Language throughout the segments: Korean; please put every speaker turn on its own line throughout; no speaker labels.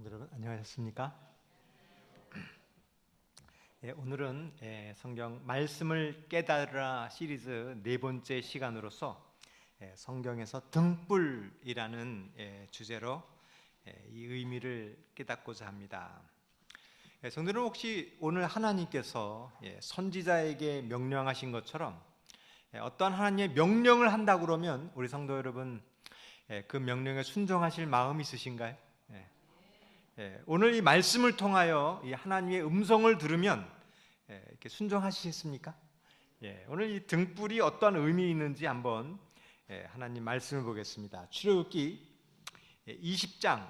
여러분 안녕하셨습니까? 오늘은 성경 말씀을 깨달으라 시리즈 네 번째 시간으로서 성경에서 등불이라는 주제로 이 의미를 깨닫고자 합니다. 성도는 혹시 오늘 하나님께서 선지자에게 명령하신 것처럼 어떠한 하나님의 명령을 한다 그러면 우리 성도 여러분 그 명령에 순종하실 마음이 있으신가요? 오늘 이 말씀을 통하여 이 하나님의 음성을 들으면 이렇게 순종하시겠습니까? 오늘 이 등불이 어떠한 의미 있는지 한번 하나님 말씀을 보겠습니다. 출애굽기 20장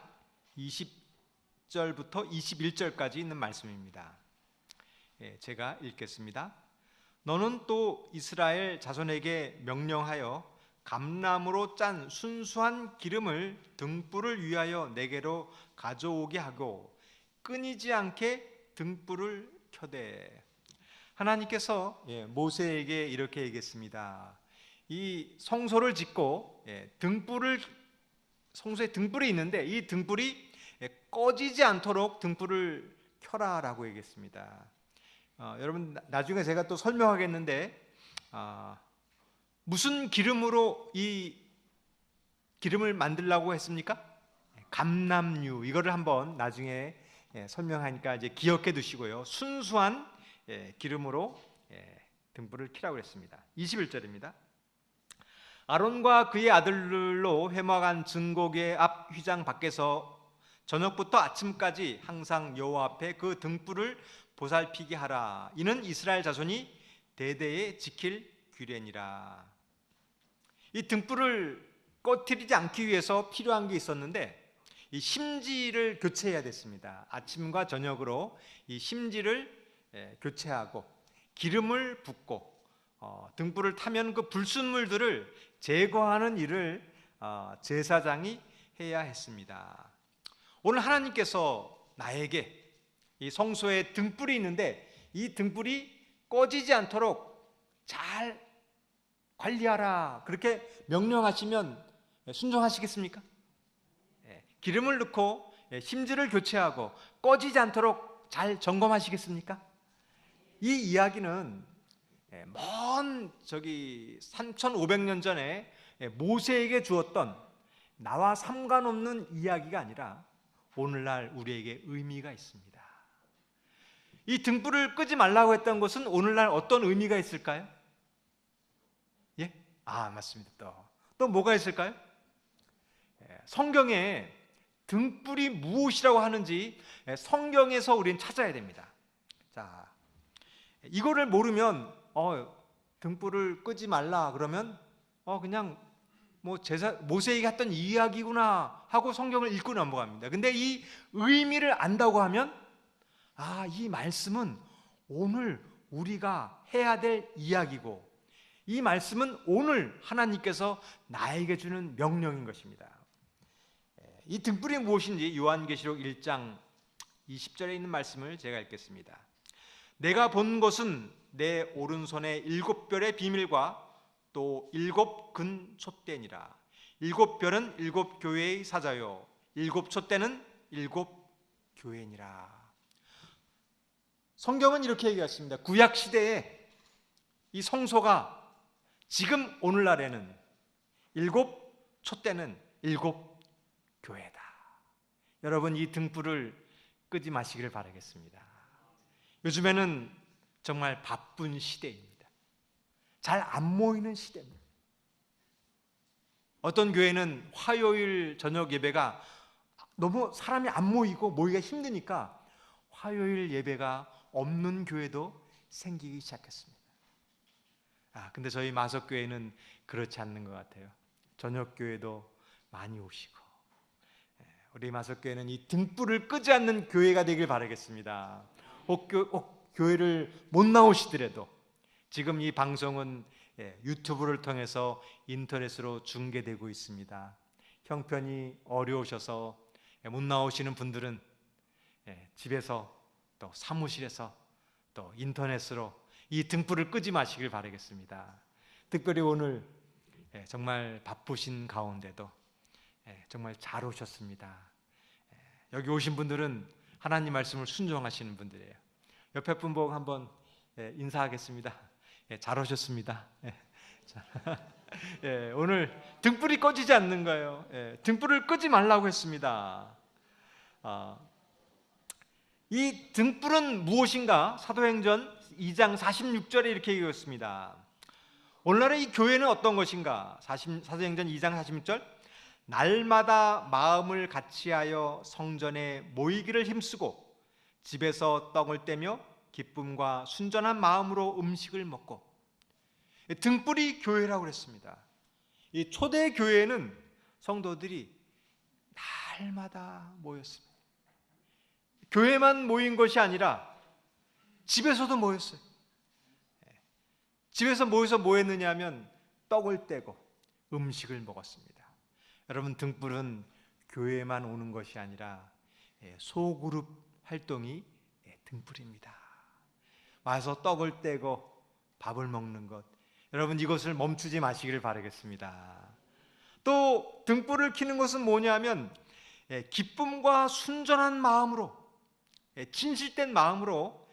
20절부터 21절까지 있는 말씀입니다. 제가 읽겠습니다. 너는 또 이스라엘 자손에게 명령하여 감람으로 짠 순수한 기름을 등불을 위하여 내게로 가져오게 하고 끊이지 않게 등불을 켜되. 하나님께서 모세에게 이렇게 얘기했습니다. 이 성소를 짓고 성소에 등불이 있는데 이 등불이 꺼지지 않도록 등불을 켜라라고 얘기했습니다. 여러분 나중에 제가 또 설명하겠는데 무슨 기름으로 이 기름을 만들려고 했습니까? 감람유. 이거를 한번 나중에 설명하니까 이제 기억해 두시고요. 순수한 기름으로 등불을 켜라고 했습니다. 21절입니다. 아론과 그의 아들들로 회막한 증거궤 앞 휘장 밖에서 저녁부터 아침까지 항상 여호와 앞에 그 등불을 보살피게 하라. 이는 이스라엘 자손이 대대에 지킬 규례니라. 이 등불을 꺼뜨리지 않기 위해서 필요한 게 있었는데 이 심지를 교체해야 됐습니다. 아침과 저녁으로 이 심지를 교체하고 기름을 붓고 등불을 타면 그 불순물들을 제거하는 일을 제사장이 해야 했습니다. 오늘 하나님께서 나에게 이 성소에 등불이 있는데 이 등불이 꺼지지 않도록 잘 관리하라 그렇게 명령하시면 순종하시겠습니까? 기름을 넣고 심지를 교체하고 꺼지지 않도록 잘 점검하시겠습니까? 이 이야기는 먼 3,500년 전에 모세에게 주었던 나와 상관없는 이야기가 아니라 오늘날 우리에게 의미가 있습니다. 이 등불을 끄지 말라고 했던 것은 오늘날 어떤 의미가 있을까요? 맞습니다. 또 뭐가 있을까요? 성경에 등불이 무엇이라고 하는지 성경에서 우리는 찾아야 됩니다. 자, 이거를 모르면 등불을 끄지 말라 그러면 그냥 모세에게 했던 이야기구나 하고 성경을 읽고 넘어갑니다. 근데 이 의미를 안다고 하면 이 말씀은 오늘 우리가 해야 될 이야기고 이 말씀은 오늘 하나님께서 나에게 주는 명령인 것입니다. 이 등불이 무엇인지 요한계시록 1장 20절에 있는 말씀을 제가 읽겠습니다. 내가 본 것은 내 오른손에 7별의 비밀과 또 7근 촛대니라. 7별은 7교회의 사자요 7촛대는 7교회니라. 성경은 이렇게 얘기했습니다. 구약시대에 이 성소가 지금 오늘날에는 7촛대는 7교회다. 여러분 이 등불을 끄지 마시기를 바라겠습니다. 요즘에는 정말 바쁜 시대입니다. 잘 안 모이는 시대입니다. 어떤 교회는 화요일 저녁 예배가 너무 사람이 안 모이고 모이기가 힘드니까 화요일 예배가 없는 교회도 생기기 시작했습니다. 근데 저희 마석교회는 그렇지 않는 것 같아요. 저녁 교회도 많이 오시고 우리 마석교회는 이 등불을 끄지 않는 교회가 되길 바라겠습니다. 교회를 못 나오시더라도 지금 이 방송은 유튜브를 통해서 인터넷으로 중계되고 있습니다. 형편이 어려우셔서 못 나오시는 분들은 집에서 또 사무실에서 또 인터넷으로 이 등불을 끄지 마시길 바라겠습니다. 특별히 오늘 정말 바쁘신 가운데도 정말 잘 오셨습니다. 여기 오신 분들은 하나님 말씀을 순종하시는 분들이에요. 옆에 분 보고 한번 인사하겠습니다. 잘 오셨습니다. 오늘 등불이 꺼지지 않는 거예요. 등불을 끄지 말라고 했습니다. 이 등불은 무엇인가? 사도행전 2장 46절에 이렇게 얘기했습니다. 오늘날의 이 교회는 어떤 것인가? 사도행전 2장 46절, 날마다 마음을 같이하여 성전에 모이기를 힘쓰고 집에서 떡을 떼며 기쁨과 순전한 마음으로 음식을 먹고. 등불이 교회라고 그랬습니다. 이 초대 교회는 성도들이 날마다 모였습니다. 교회만 모인 것이 아니라 집에서도 모였어요. 집에서 모여서 뭐 했느냐 하면 떡을 떼고 음식을 먹었습니다. 여러분, 등불은 교회만 오는 것이 아니라 소그룹 활동이 등불입니다. 와서 떡을 떼고 밥을 먹는 것, 여러분 이것을 멈추지 마시기를 바라겠습니다. 또 등불을 켜는 것은 뭐냐면 기쁨과 순전한 마음으로, 진실된 마음으로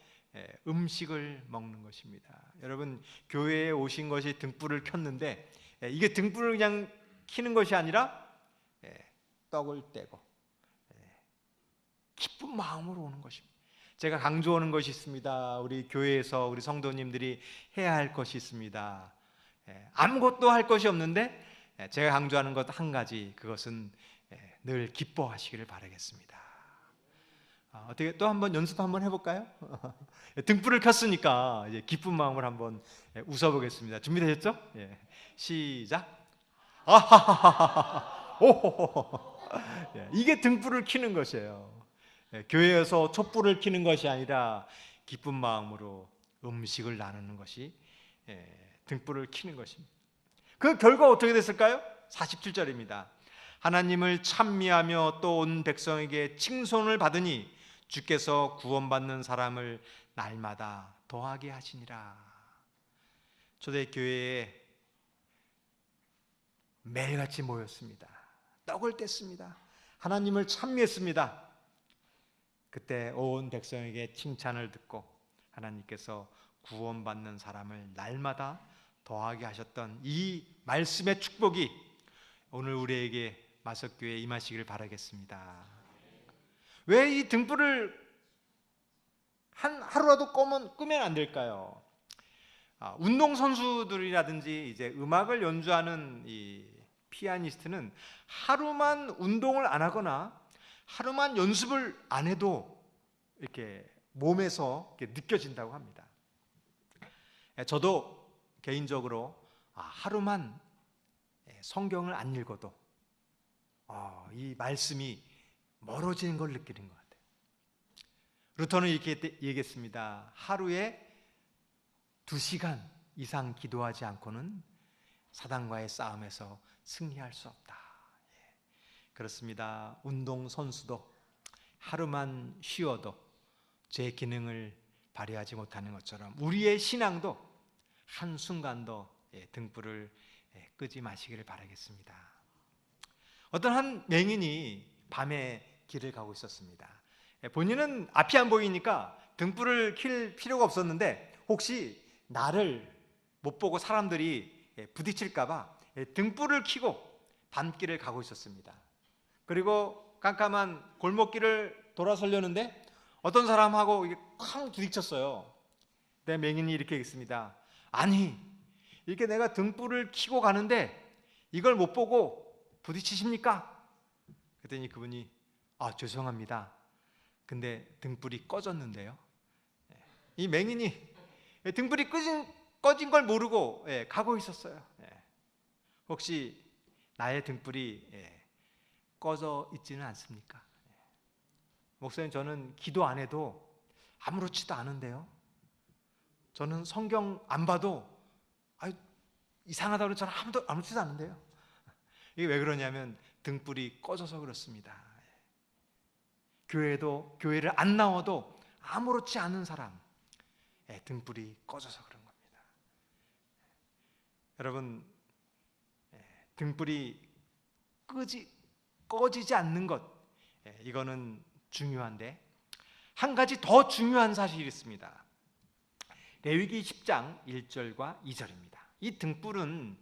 음식을 먹는 것입니다. 여러분, 교회에 오신 것이 등불을 켰는데 이게 등불을 그냥 켜는 것이 아니라 떡을 떼고 기쁜 마음으로 오는 것입니다. 제가 강조하는 것이 있습니다. 우리 교회에서 우리 성도님들이 해야 할 것이 있습니다. 아무것도 할 것이 없는데 제가 강조하는 것 한 가지, 그것은 늘 기뻐하시기를 바라겠습니다. 어떻게 또 한번 연습 한번 해볼까요? 등불을 켰으니까 이제 기쁜 마음을 한번 웃어보겠습니다. 준비되셨죠? 시작. 아하하하하. 오호호호. 이게 등불을 켜는 것이에요. 교회에서 촛불을 켜는 것이 아니라 기쁜 마음으로 음식을 나누는 것이 등불을 켜는 것입니다. 그 결과 어떻게 됐을까요? 47절입니다. 하나님을 찬미하며 또 온 백성에게 칭송을 받으니 주께서 구원받는 사람을 날마다 더하게 하시니라. 초대교회에 매일같이 모였습니다. 떡을 뗐습니다. 하나님을 찬미했습니다. 그때 온 백성에게 칭찬을 듣고 하나님께서 구원받는 사람을 날마다 더하게 하셨던 이 말씀의 축복이 오늘 우리에게 마석교회에 임하시기를 바라겠습니다. 왜 이 등불을 하루라도 끄면 안 될까요? 운동선수들이라든지 이제 음악을 연주하는 이 피아니스트는 하루만 운동을 안 하거나 하루만 연습을 안 해도 이렇게 몸에서 이렇게 느껴진다고 합니다. 저도 개인적으로 하루만 성경을 안 읽어도 이 말씀이 멀어지는 걸 느끼는 것 같아요. 루터는 이렇게 얘기했습니다. 하루에 2시간 이상 기도하지 않고는 사단과의 싸움에서 승리할 수 없다. 그렇습니다. 운동선수도 하루만 쉬어도 제 기능을 발휘하지 못하는 것처럼 우리의 신앙도 한순간도 등불을 끄지 마시기를 바라겠습니다. 어떤 한 맹인이 밤에 길을 가고 있었습니다. 본인은 앞이 안 보이니까 등불을 킬 필요가 없었는데 혹시 나를 못 보고 사람들이 부딪힐까 봐 등불을 켜고 밤길을 가고 있었습니다. 그리고 깜깜한 골목길을 돌아서려는데 어떤 사람하고 쾅 부딪혔어요. 내 맹인이 이렇게 얘기했습니다. 아니, 이렇게 내가 등불을 켜고 가는데 이걸 못 보고 부딪히십니까? 그랬더니 그분이 죄송합니다. 근데 등불이 꺼졌는데요. 이 맹인이 등불이 꺼진 걸 모르고 가고 있었어요. 혹시 나의 등불이 꺼져 있지는 않습니까? 목사님, 저는 기도 안 해도 아무렇지도 않은데요. 저는 성경 안 봐도 이상하다고 저는 아무렇지도 않은데요. 이게 왜 그러냐면 등불이 꺼져서 그렇습니다. 교회를 안 나와도 아무렇지 않은 사람, 등불이 꺼져서 그런 겁니다. 여러분, 등불이 꺼지지 않는 것, 이거는 중요한데 한 가지 더 중요한 사실이 있습니다. 레위기 10장 1절과 2절입니다. 이 등불은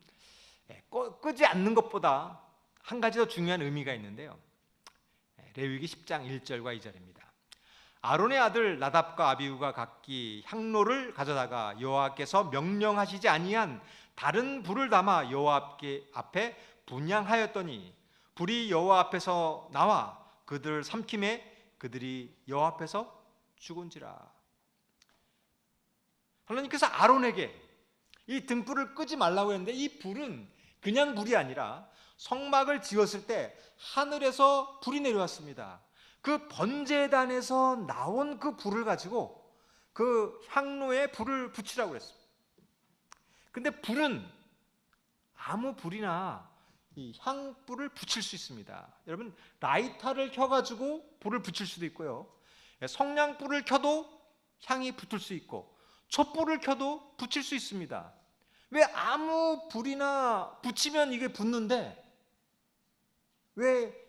끄지 않는 것보다 한 가지 더 중요한 의미가 있는데요. 레위기 10장 1절과 2절입니다. 아론의 아들 나답과 아비후가 각기 향로를 가져다가 여호와께서 명령하시지 아니한 다른 불을 담아 여호와 앞에 분향하였더니 불이 여호와 앞에서 나와 그들을 삼킴에 그들이 여호와 앞에서 죽은지라. 하나님께서 아론에게 이 등불을 끄지 말라고 했는데 이 불은 그냥 불이 아니라 성막을 지었을 때 하늘에서 불이 내려왔습니다. 그 번제단에서 나온 그 불을 가지고 그 향로에 불을 붙이라고 그랬습니다. 근데 불은 아무 불이나 이 향불을 붙일 수 있습니다. 여러분, 라이터를 켜가지고 불을 붙일 수도 있고요, 성냥불을 켜도 향이 붙을 수 있고 촛불을 켜도 붙일 수 있습니다. 왜 아무 불이나 붙이면 이게 붙는데 왜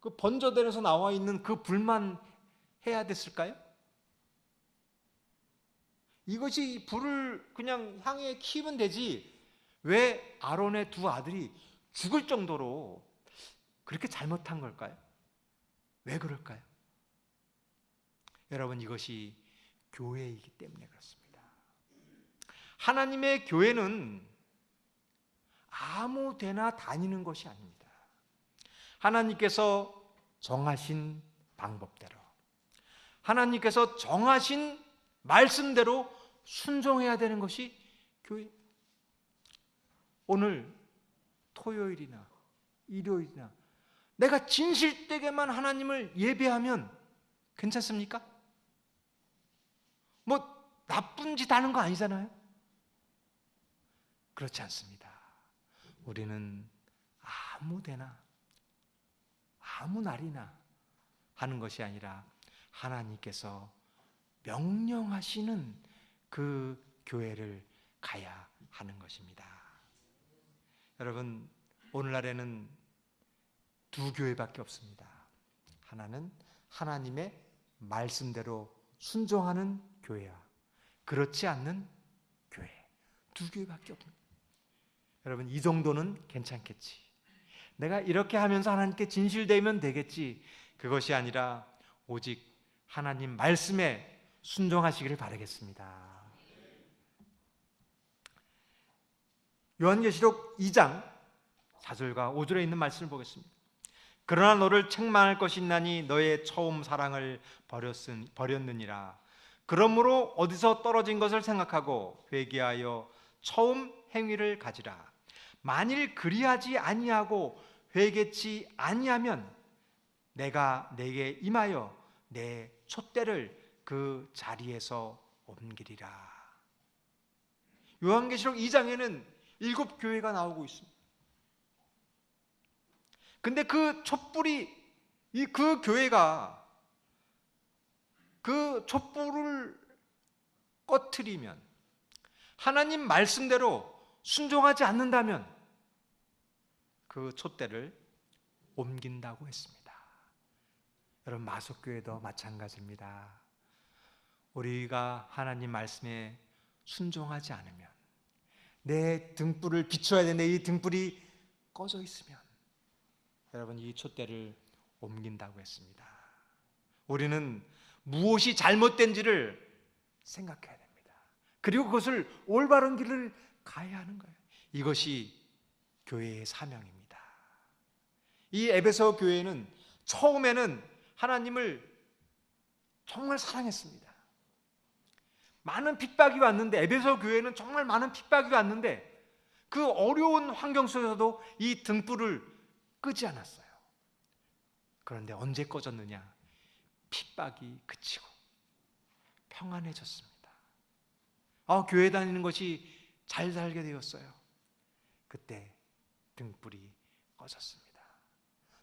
그 번제단에서 나와 있는 그 불만 해야 됐을까요? 이것이 불을 그냥 향에 키우면 되지 왜 아론의 두 아들이 죽을 정도로 그렇게 잘못한 걸까요? 왜 그럴까요? 여러분, 이것이 교회이기 때문에 그렇습니다. 하나님의 교회는 아무 데나 다니는 것이 아닙니다. 하나님께서 정하신 방법대로, 하나님께서 정하신 말씀대로 순종해야 되는 것이 교회. 오늘 토요일이나 일요일이나 내가 진실되게만 하나님을 예배하면 괜찮습니까? 뭐 나쁜 짓 하는 거 아니잖아요. 그렇지 않습니다. 우리는 아무 데나 아무 날이나 하는 것이 아니라 하나님께서 명령하시는 그 교회를 가야 하는 것입니다. 여러분, 오늘날에는 두 교회밖에 없습니다. 하나는 하나님의 말씀대로 순종하는 교회와 그렇지 않는 교회, 두 교회밖에 없습니다. 여러분, 이 정도는 괜찮겠지, 내가 이렇게 하면서 하나님께 진실되면 되겠지, 그것이 아니라 오직 하나님 말씀에 순종하시기를 바라겠습니다. 요한계시록 2장 4절과 5절에 있는 말씀을 보겠습니다. 그러나 너를 책망할 것이 있나니 너의 처음 사랑을 버렸느니라. 그러므로 어디서 떨어진 것을 생각하고 회개하여 처음 행위를 가지라. 만일 그리하지 아니하고 회개치 아니하면 내가 내게 임하여 내 촛대를 그 자리에서 옮기리라. 요한계시록 2장에는 7교회가 나오고 있습니다. 근데 그 촛불이, 그 교회가 그 촛불을 꺼트리면, 하나님 말씀대로 순종하지 않는다면 그 촛대를 옮긴다고 했습니다. 여러분, 마석교회도 마찬가지입니다. 우리가 하나님 말씀에 순종하지 않으면, 내 등불을 비춰야 되는데 이 등불이 꺼져 있으면 여러분, 이 촛대를 옮긴다고 했습니다. 우리는 무엇이 잘못된지를 생각해야 됩니다. 그리고 그것을 올바른 길을 가야 하는 거예요. 이것이 교회의 사명입니다. 이 에베소 교회는 처음에는 하나님을 정말 사랑했습니다. 많은 핍박이 왔는데, 에베소 교회는 정말 많은 핍박이 왔는데 그 어려운 환경 속에서도 이 등불을 끄지 않았어요. 그런데 언제 꺼졌느냐? 핍박이 그치고 평안해졌습니다. 교회 다니는 것이 잘 살게 되었어요. 그때 등불이 꺼졌습니다.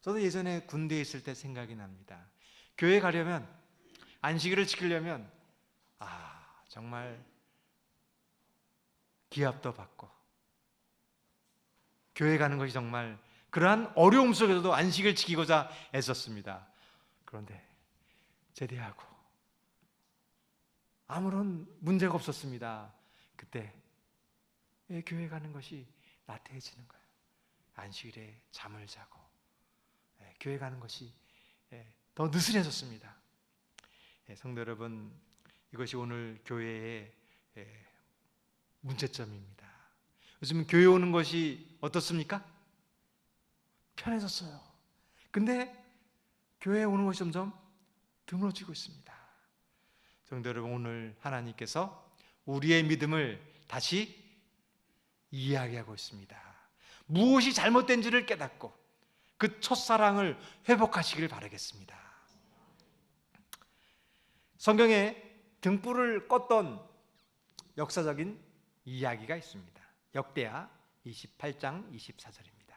저도 예전에 군대에 있을 때 생각이 납니다. 교회 가려면, 안식일을 지키려면 정말 기합도 받고 교회 가는 것이 정말 그러한 어려움 속에서도 안식을 지키고자 애썼습니다. 그런데 제대하고 아무런 문제가 없었습니다. 그때 교회 가는 것이 나태해지는 거예요. 안식일에 잠을 자고 교회 가는 것이 더 느슨해졌습니다. 성도 여러분, 이것이 오늘 교회의 문제점입니다. 요즘 교회 오는 것이 어떻습니까? 편해졌어요. 근데 교회에 오는 것이 점점 드물어지고 있습니다. 성도 여러분, 오늘 하나님께서 우리의 믿음을 다시 이야기하고 있습니다. 무엇이 잘못된지를 깨닫고 그 첫사랑을 회복하시기를 바라겠습니다. 성경에 등불을 껐던 역사적인 이야기가 있습니다. 역대하 28장 24절입니다.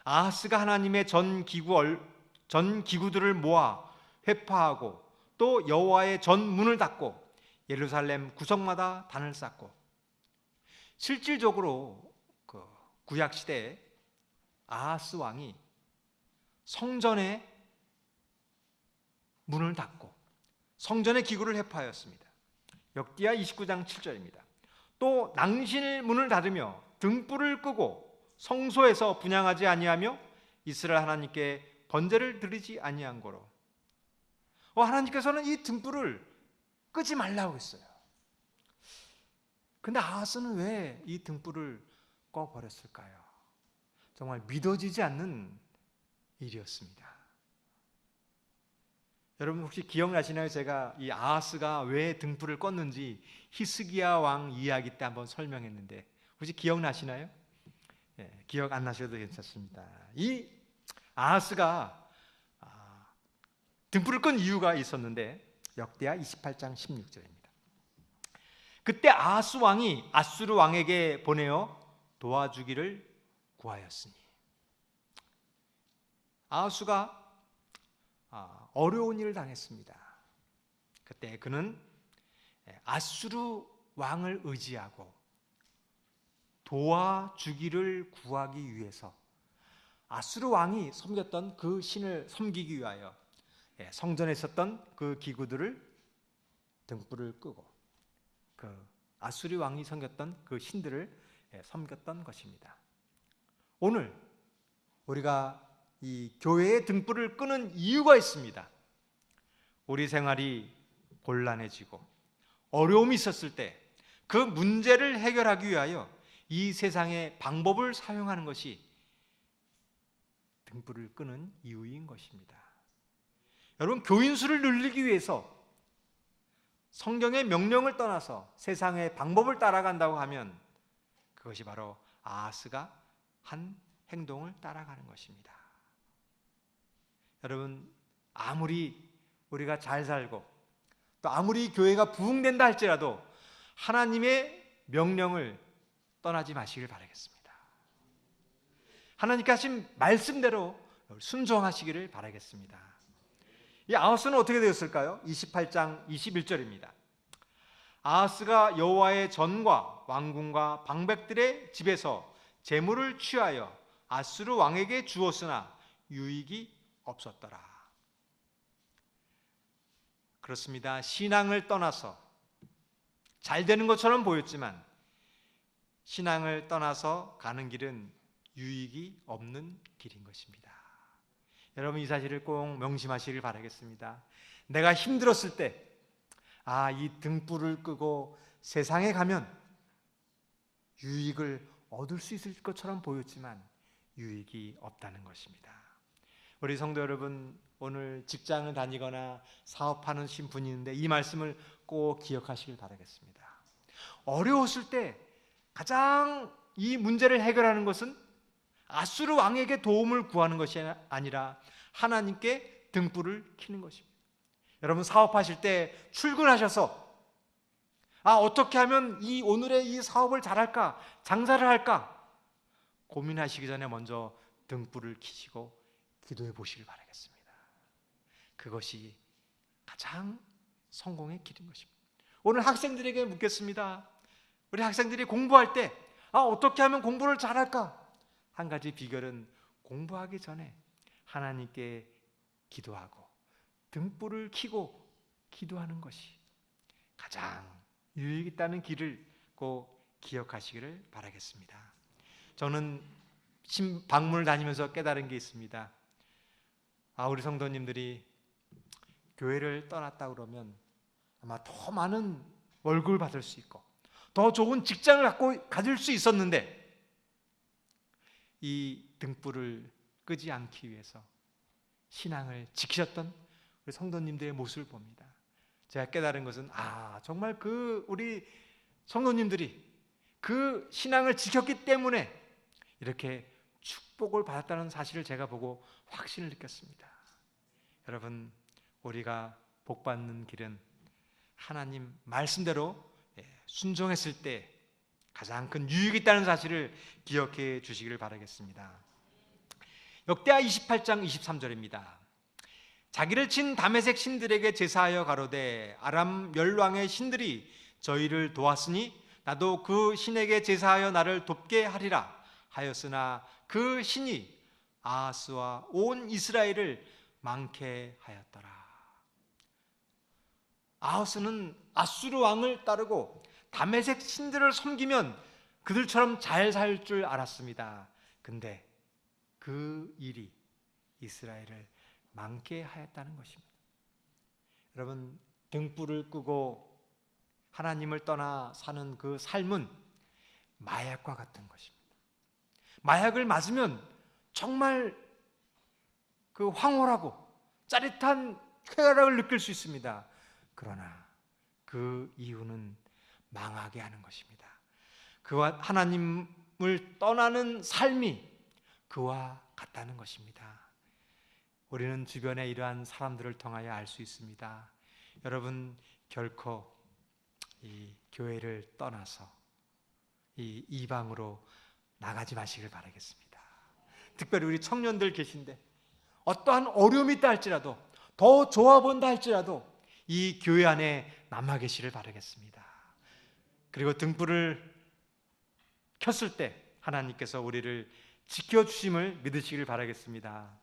아하스가 하나님의 전 기구들을 모아 회파하고 또 여호와의 전 문을 닫고 예루살렘 구석마다 단을 쌓고, 실질적으로 그 구약 시대에 아하스 왕이 성전의 문을 닫고 성전의 기구를 회파하였습니다. 역대하 29장 7절입니다. 또 낭실 문을 닫으며 등불을 끄고 성소에서 분향하지 아니하며 이스라엘 하나님께 번제를 드리지 아니한 거로. 하나님께서는 이 등불을 끄지 말라고 했어요. 근데 아하스는 왜 이 등불을 꺼버렸을까요? 정말 믿어지지 않는 일이었습니다. 여러분 혹시 기억나시나요? 제가 이 아하스가 왜 등불을 껐는지 히스기야 왕 이야기 때 한번 설명했는데 혹시 기억나시나요? 기억 안 나셔도 괜찮습니다. 이 아하스가 등불을 끈 이유가 있었는데 역대하 28장 16절입니다. 그때 아하스 왕이 아수르 왕에게 보내어 도와주기를 구하였으니, 아하스가 어려운 일을 당했습니다. 그때 그는 아수르 왕을 의지하고 도와주기를 구하기 위해서 아수르 왕이 섬겼던 그 신을 섬기기 위하여 성전에 있었던 그 기구들을 등불을 끄고 그 아수르 왕이 섬겼던 그 신들을 섬겼던 것입니다. 오늘 우리가 이 교회의 등불을 끄는 이유가 있습니다. 우리 생활이 곤란해지고 어려움이 있었을 때 그 문제를 해결하기 위하여 이 세상의 방법을 사용하는 것이 등불을 끄는 이유인 것입니다. 여러분, 교인 수를 늘리기 위해서 성경의 명령을 떠나서 세상의 방법을 따라간다고 하면 그것이 바로 아하스가 한 행동을 따라가는 것입니다. 여러분, 아무리 우리가 잘 살고 또 아무리 교회가 부흥된다 할지라도 하나님의 명령을 떠나지 마시길 바라겠습니다. 하나님께 하신 말씀대로 순종하시기를 바라겠습니다. 이 아하스는 어떻게 되었을까요? 28장 21절입니다. 아하스가 여호와의 전과 왕궁과 방백들의 집에서 재물을 취하여 아수르 왕에게 주었으나 유익이 없었더라. 그렇습니다. 신앙을 떠나서 잘 되는 것처럼 보였지만 신앙을 떠나서 가는 길은 유익이 없는 길인 것입니다. 여러분, 이 사실을 꼭 명심하시길 바라겠습니다. 내가 힘들었을 때 이 등불을 끄고 세상에 가면 유익을 얻을 수 있을 것처럼 보였지만 유익이 없다는 것입니다. 우리 성도 여러분, 오늘 직장을 다니거나 사업하는 분이 있는데 이 말씀을 꼭 기억하시길 바라겠습니다. 어려웠을 때 가장 이 문제를 해결하는 것은 아수르 왕에게 도움을 구하는 것이 아니라 하나님께 등불을 켜는 것입니다. 여러분, 사업하실 때 출근하셔서 어떻게 하면 오늘의 이 사업을 잘할까, 장사를 할까 고민하시기 전에 먼저 등불을 켜시고 기도해 보시길 바라겠습니다. 그것이 가장 성공의 길인 것입니다. 오늘 학생들에게 묻겠습니다. 우리 학생들이 공부할 때 어떻게 하면 공부를 잘할까? 한 가지 비결은 공부하기 전에 하나님께 기도하고 등불을 켜고 기도하는 것이 가장 유익 있다는 길을 꼭 기억하시기를 바라겠습니다. 저는 방문을 다니면서 깨달은 게 있습니다. 우리 성도님들이 교회를 떠났다 그러면 아마 더 많은 월급을 받을 수 있고 더 좋은 직장을 가질 수 있었는데 이 등불을 끄지 않기 위해서 신앙을 지키셨던 우리 성도님들의 모습을 봅니다. 제가 깨달은 것은 정말 우리 성도님들이 그 신앙을 지켰기 때문에 이렇게 축복을 받았다는 사실을 제가 보고 확신을 느꼈습니다. 여러분, 우리가 복받는 길은 하나님 말씀대로 순종했을 때 가장 큰 유익이 있다는 사실을 기억해 주시기를 바라겠습니다. 역대하 28장 23절입니다. 자기를 친 다메섹 신들에게 제사하여 가로되 아람 열왕의 신들이 저희를 도왔으니 나도 그 신에게 제사하여 나를 돕게 하리라 하였으나 그 신이 아하스와 온 이스라엘을 망케 하였더라. 아하스는 아수르 왕을 따르고 다메섹 신들을 섬기면 그들처럼 잘 살 줄 알았습니다. 근데 그 일이 이스라엘을 망케 하였다는 것입니다. 여러분, 등불을 끄고 하나님을 떠나 사는 그 삶은 마약과 같은 것입니다. 마약을 맞으면 정말 그 황홀하고 짜릿한 쾌락을 느낄 수 있습니다. 그러나 그 이유는 망하게 하는 것입니다. 그와 하나님을 떠나는 삶이 그와 같다는 것입니다. 우리는 주변에 이러한 사람들을 통하여 알 수 있습니다. 여러분, 결코 이 교회를 떠나서 이 이방으로 나가지 마시길 바라겠습니다. 특별히 우리 청년들 계신데 어떠한 어려움이 있다 할지라도 더 좋아 본다 할지라도 이 교회 안에 남아 계시를 바라겠습니다. 그리고 등불을 켰을 때 하나님께서 우리를 지켜주심을 믿으시길 바라겠습니다.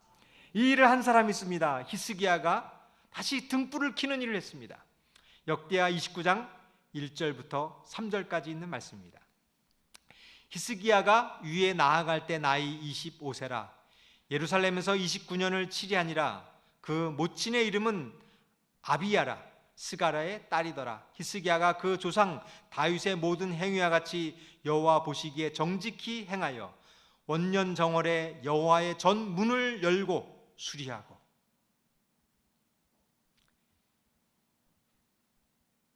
이 일을 한 사람이 있습니다. 히스기야가 다시 등불을 켜는 일을 했습니다. 역대하 29장 1절부터 3절까지 있는 말씀입니다. 히스기야가 위에 나아갈 때 나이 25세라 예루살렘에서 29년을 치리하니라. 그 모친의 이름은 아비야라 스가라의 딸이더라. 히스기야가 그 조상 다윗의 모든 행위와 같이 여호와 보시기에 정직히 행하여 원년 정월에 여호와의 전 문을 열고 수리하고.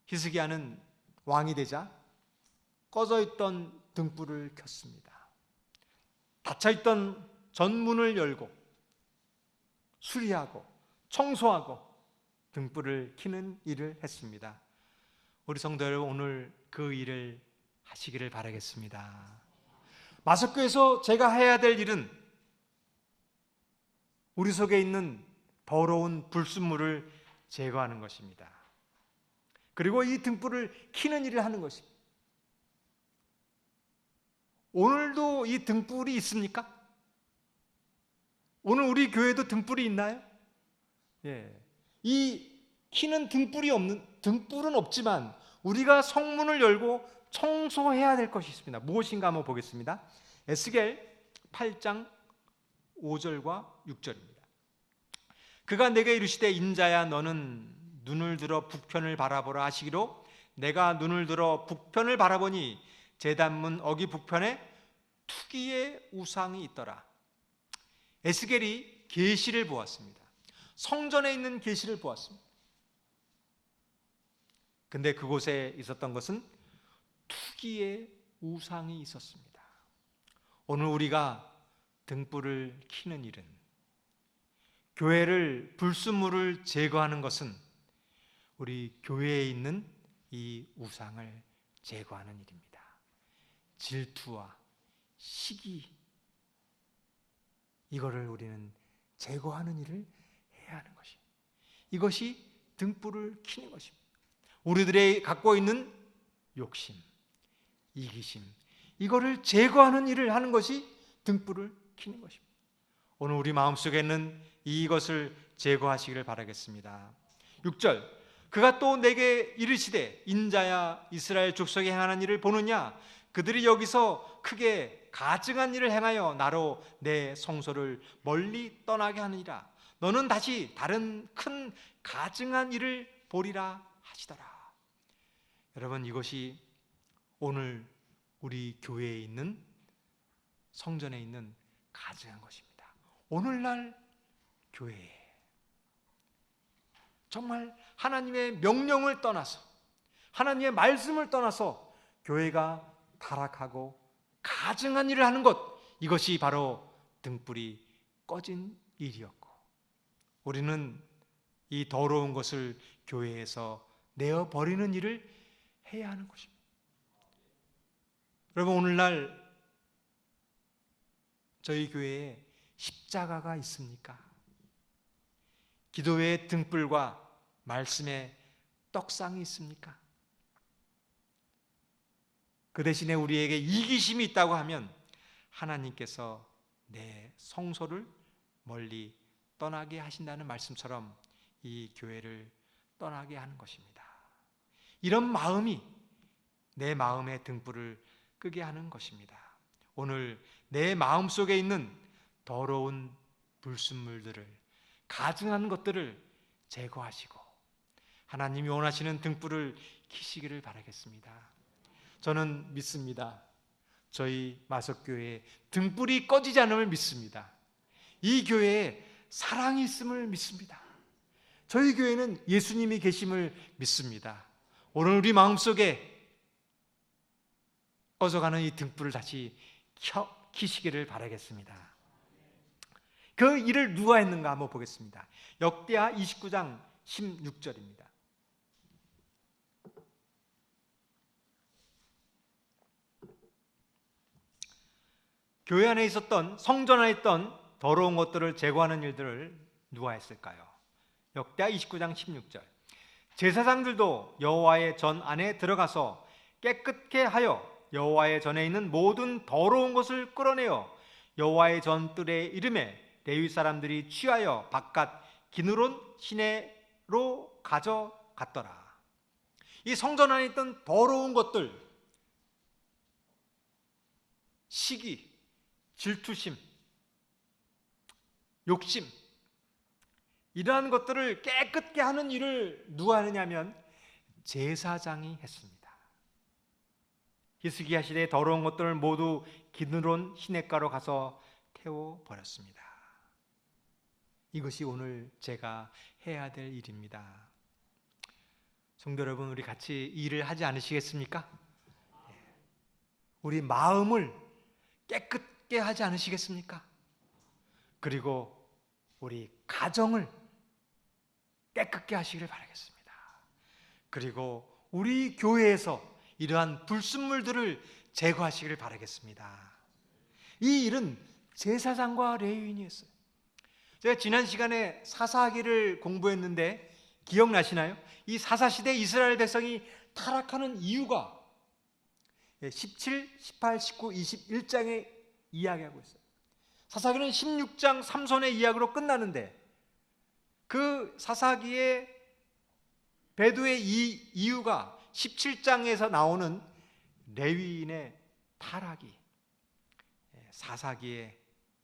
히스기야는 왕이 되자 꺼져 있던 등불을 켰습니다. 닫혀 있던 전문을 열고 수리하고 청소하고 등불을 켜는 일을 했습니다. 우리 성도 여러분, 오늘 그 일을 하시기를 바라겠습니다. 마석교에서 제가 해야 될 일은 우리 속에 있는 더러운 불순물을 제거하는 것입니다. 그리고 이 등불을 켜는 일을 하는 것입니다. 오늘도 이 등불이 있습니까? 오늘 우리 교회도 등불이 있나요? 이 켜는 등불은 없지만 우리가 성문을 열고 청소해야 될 것이 있습니다. 무엇인가 한번 보겠습니다. 에스겔 8장 5절과 6절입니다. 그가 내게 이르시되 인자야 너는 눈을 들어 북편을 바라보라 하시기로 내가 눈을 들어 북편을 바라보니 제단문 어기 북편에 투기의 우상이 있더라. 에스겔이 계시를 보았습니다. 성전에 있는 계시를 보았습니다. 근데 그곳에 있었던 것은 투기의 우상이 있었습니다. 오늘 우리가 등불을 켜는 일은, 교회를 불순물을 제거하는 것은 우리 교회에 있는 이 우상을 제거하는 일입니다. 질투와 시기, 이거를 우리는 제거하는 일을 해야 하는 것입니다. 이것이 등불을 켜는 것입니다. 우리들의 갖고 있는 욕심, 이기심, 이거를 제거하는 일을 하는 것이 등불을 켜는 것입니다. 오늘 우리 마음속에 있는 이것을 제거하시기를 바라겠습니다. 6절, 그가 또 내게 이르시되 인자야 이스라엘 족속이 행하는 일을 보느냐? 그들이 여기서 크게 가증한 일을 행하여 나로 내 성소를 멀리 떠나게 하느니라. 너는 다시 다른 큰 가증한 일을 보리라 하시더라. 여러분, 이것이 오늘 우리 교회에 있는, 성전에 있는 가증한 것입니다. 오늘날 교회에 정말 하나님의 명령을 떠나서, 하나님의 말씀을 떠나서 교회가 타락하고 가증한 일을 하는 것, 이것이 바로 등불이 꺼진 일이었고, 우리는 이 더러운 것을 교회에서 내어버리는 일을 해야 하는 것입니다. 여러분, 오늘날 저희 교회에 십자가가 있습니까? 기도회의 등불과 말씀의 떡상이 있습니까? 그 대신에 우리에게 이기심이 있다고 하면 하나님께서 내 성소를 멀리 떠나게 하신다는 말씀처럼 이 교회를 떠나게 하는 것입니다. 이런 마음이 내 마음의 등불을 끄게 하는 것입니다. 오늘 내 마음속에 있는 더러운 불순물들을, 가증한 것들을 제거하시고 하나님이 원하시는 등불을 켜시기를 바라겠습니다. 저는 믿습니다. 저희 마석교회에 등불이 꺼지지 않음을 믿습니다. 이 교회에 사랑이 있음을 믿습니다. 저희 교회는 예수님이 계심을 믿습니다. 오늘 우리 마음속에 꺼져가는 이 등불을 다시 켜시기를 바라겠습니다. 그 일을 누가 했는가 한번 보겠습니다. 역대하 29장 16절입니다. 교회 안에 있었던, 성전 안에 있던 더러운 것들을 제거하는 일들을 누가 했을까요? 역대하 29장 16절, 제사장들도 여호와의 전 안에 들어가서 깨끗게 하여 여호와의 전에 있는 모든 더러운 것을 끌어내어 여호와의 전 뜰에 이름에 레위 사람들이 취하여 바깥 기느론 시내로 가져갔더라. 이 성전 안에 있던 더러운 것들, 시기, 질투심, 욕심, 이러한 것들을 깨끗게 하는 일을 누가 하느냐면 제사장이 했습니다. 히스기야 시대의 더러운 것들을 모두 기느론 시냇가로 가서 태워버렸습니다. 이것이 오늘 제가 해야 될 일입니다. 성도 여러분, 우리 같이 일을 하지 않으시겠습니까? 우리 마음을 깨끗게 하지 않으시겠습니까? 그리고 우리 가정을 깨끗게 하시기를 바라겠습니다. 그리고 우리 교회에서 이러한 불순물들을 제거하시기를 바라겠습니다. 이 일은 제사장과 레위인이 했어요. 제가 지난 시간에 사사기를 공부했는데 기억나시나요? 이 사사시대 이스라엘 백성이 타락하는 이유가 17, 18, 19, 21장에 이야기하고 있어요. 사사기는 16장 3손의 이야기로 끝나는데 그 사사기의 배도의 이 이유가 17장에서 나오는 레위인의 타락이 사사기의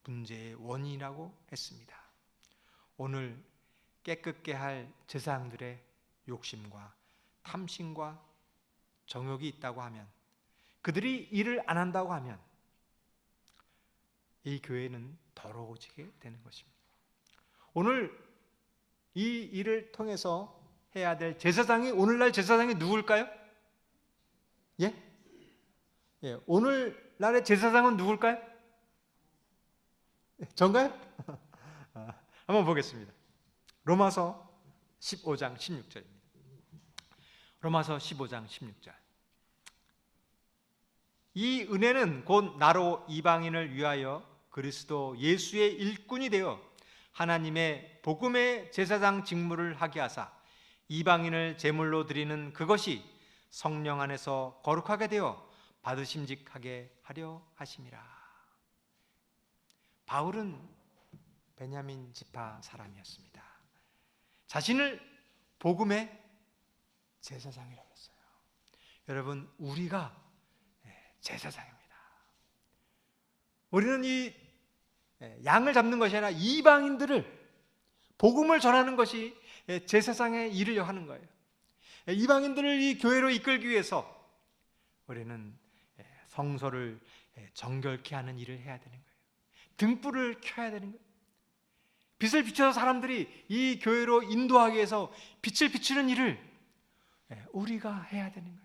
문제의 원인이라고 했습니다. 오늘 깨끗게 할 제사장들의 욕심과 탐심과 정욕이 있다고 하면, 그들이 일을 안 한다고 하면 이 교회는 더러워지게 되는 것입니다. 오늘 이 일을 통해서 해야 될 제사장이, 오늘날 제사장이 누굴까요? 예? 오늘날의 제사장은 누굴까요? 전가요? 한번 보겠습니다. 로마서 15장 16절입니다. 로마서 15장 16절. 이 은혜는 곧 나로 이방인을 위하여 그리스도 예수의 일꾼이 되어 하나님의 복음의 제사장 직무를 하게 하사 이방인을 제물로 드리는 그것이 성령 안에서 거룩하게 되어 받으심직하게 하려 하심이라. 바울은 베냐민 지파 사람이었습니다. 자신을 복음의 제사장이라고 했어요. 여러분, 우리가 제사장입니다. 우리는 이 양을 잡는 것이 아니라 이방인들을 복음을 전하는 것이 제사장의 일을 하는 거예요. 이방인들을 이 교회로 이끌기 위해서 우리는 성소를 정결케 하는 일을 해야 되는 거예요. 등불을 켜야 되는 거예요. 빛을 비춰서 사람들이 이 교회로 인도하기 위해서 빛을 비추는 일을 우리가 해야 되는 거예요.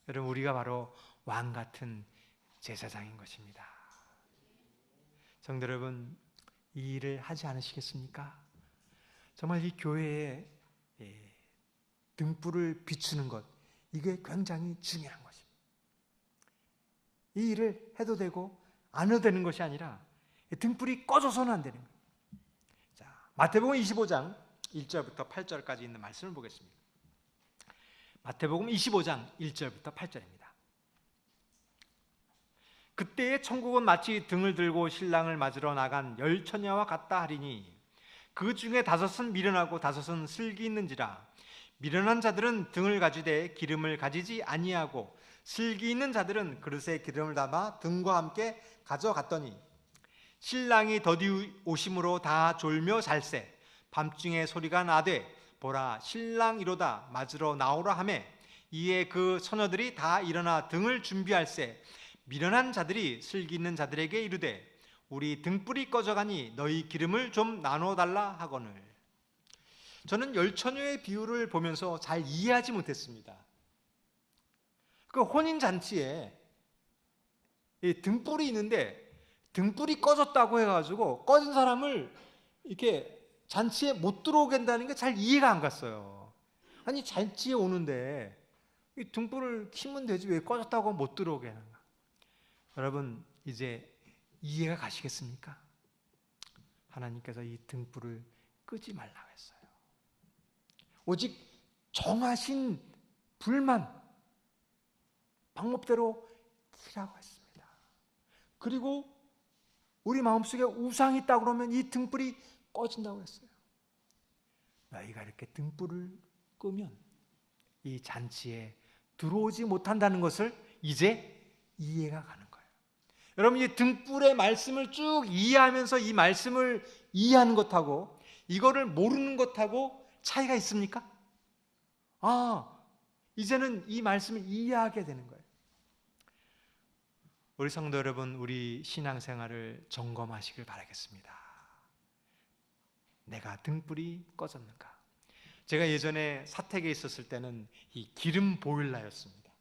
여러분, 우리가 바로 왕 같은 제사장인 것입니다. 성도 여러분, 이 일을 하지 않으시겠습니까? 정말 이 교회에 등불을 비추는 것, 이게 굉장히 중요한 것입니다. 이 일을 해도 되고 안 해도 되는 것이 아니라 등불이 꺼져서는 안 되는 거예요. 자, 마태복음 25장 1절부터 8절까지 있는 말씀을 보겠습니다. 마태복음 25장 1절부터 8절입니다. 그때의 천국은 마치 등을 들고 신랑을 맞으러 나간 열 처녀와 같다 하리니 그 중에 5은 미련하고 5은 슬기 있는지라. 미련한 자들은 등을 가지되 기름을 가지지 아니하고 슬기 있는 자들은 그릇에 기름을 담아 등과 함께 가져갔더니 신랑이 더디 오심으로 다 졸며 잘세. 밤중에 소리가 나되 보라, 신랑이로다, 맞으러 나오라 하매 이에 그 처녀들이 다 일어나 등을 준비할세. 미련한 자들이 슬기 있는 자들에게 이르되 우리 등불이 꺼져가니 너희 기름을 좀 나눠달라 하거늘. 저는 열 처녀의 비유를 보면서 잘 이해하지 못했습니다. 그 혼인 잔치에 등불이 있는데 등불이 꺼졌다고 해가지고 꺼진 사람을 이렇게 잔치에 못 들어오게 한다는 게 잘 이해가 안 갔어요. 아니, 잔치에 오는데 이 등불을 켜면 되지 왜 꺼졌다고 못 들어오게 하는가? 여러분, 이제 이해가 가시겠습니까? 하나님께서 이 등불을 끄지 말라고 했어요. 오직 정하신 불만 방법대로 켜라고 했습니다. 그리고 우리 마음속에 우상이 있다 그러면 이 등불이 꺼진다고 했어요. 너희가 이렇게 등불을 끄면 이 잔치에 들어오지 못한다는 것을 이제 이해가 가는 거예요. 여러분, 이 등불의 말씀을 쭉 이해하면서 이 말씀을 이해하는 것하고 이거를 모르는 것하고 차이가 있습니까? 이제는 이 말씀을 이해하게 되는 거예요. 우리 성도 여러분, 우리 신앙생활을 점검하시길 바라겠습니다. 내가 등불이 꺼졌는가? 제가 예전에 사택에 있었을 때는 이 기름 보일러였습니다.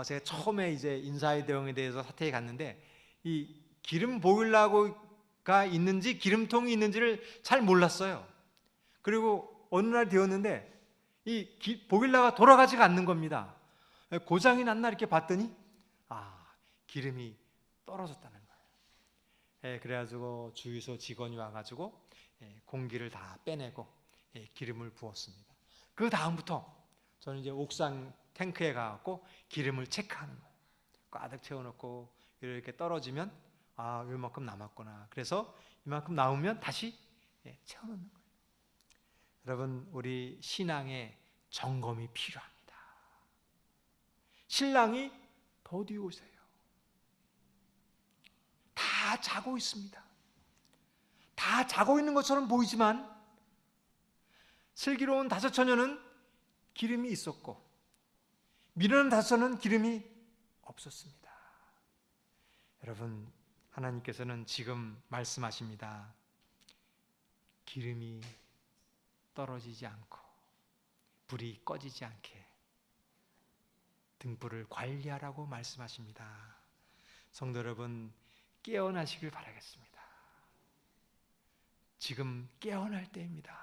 제가 처음에 이제 인사의 대응에 대해서 사택에 갔는데 이 기름 보일러가 있는지 기름통이 있는지를 잘 몰랐어요. 그리고 어느 날 되었는데 이 보일러가 돌아가지가 않는 겁니다. 고장이 났나 이렇게 봤더니 기름이 떨어졌다는 거예요. 그래가지고 주유소 직원이 와가지고 공기를 다 빼내고 기름을 부었습니다. 그 다음부터 저는 이제 옥상 탱크에 가갖고 기름을 체크하는 거예요. 가득 채워놓고 이렇게 떨어지면 이만큼 남았구나. 그래서 이만큼 남으면 다시 채워놓는 거예요. 여러분, 우리 신앙의 점검이 필요합니다. 신랑이 더디 오세요. 다 자고 있습니다. 다 자고 있는 것처럼 보이지만 슬기로운 5 처녀는 기름이 있었고 미련한 5는 기름이 없었습니다. 여러분, 하나님께서는 지금 말씀하십니다. 기름이 떨어지지 않고 불이 꺼지지 않게 등불을 관리하라고 말씀하십니다. 성도 여러분, 깨어나시길 바라겠습니다. 지금 깨어날 때입니다.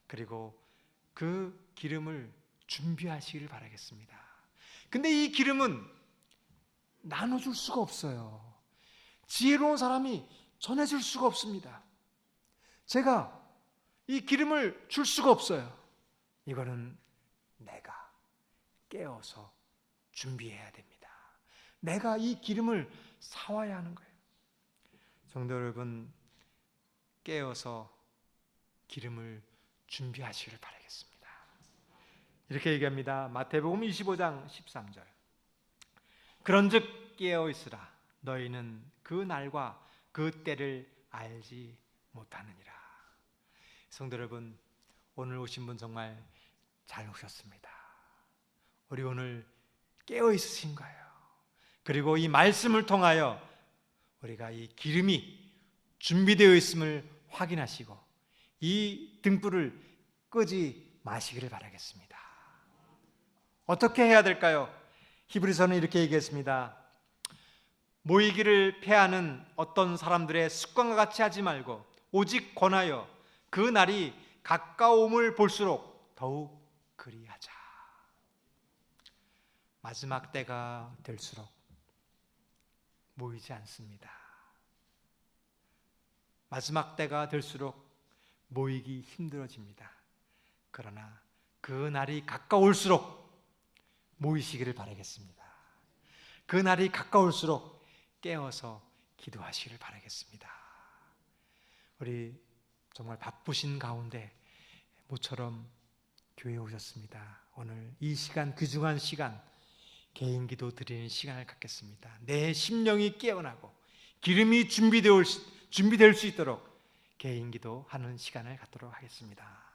그리고 그 기름을 준비하시길 바라겠습니다. 근데 이 기름은 나눠줄 수가 없어요. 지혜로운 사람이 전해줄 수가 없습니다. 제가 이 기름을 줄 수가 없어요. 이거는 내가 깨어서 준비해야 됩니다. 내가 이 기름을 사와야 하는 거예요. 성도 여러분, 깨어서 기름을 준비하시기를 바라겠습니다. 이렇게 얘기합니다. 마태복음 25장 13절. 그런즉 깨어 있으라. 너희는 그 날과 그 때를 알지 못하느니라. 성도 여러분, 오늘 오신 분 정말 잘 오셨습니다. 우리 오늘 깨어 있으신 거예요. 그리고 이 말씀을 통하여 우리가 이 기름이 준비되어 있음을 확인하시고 이 등불을 끄지 마시기를 바라겠습니다. 어떻게 해야 될까요? 히브리서는 이렇게 얘기했습니다. 모이기를 패하는 어떤 사람들의 습관과 같이 하지 말고 오직 권하여 그 날이 가까움을 볼수록 더욱 그리하자. 마지막 때가 될수록 모이지 않습니다. 마지막 때가 될수록 모이기 힘들어집니다. 그러나 그 날이 가까울수록 모이시기를 바라겠습니다. 그 날이 가까울수록 깨어서 기도하시기를 바라겠습니다. 우리 정말 바쁘신 가운데 모처럼 교회에 오셨습니다. 오늘 이 시간, 귀중한 시간, 개인 기도 드리는 시간을 갖겠습니다. 내 심령이 깨어나고 기름이 준비될 수 있도록 개인 기도하는 시간을 갖도록 하겠습니다.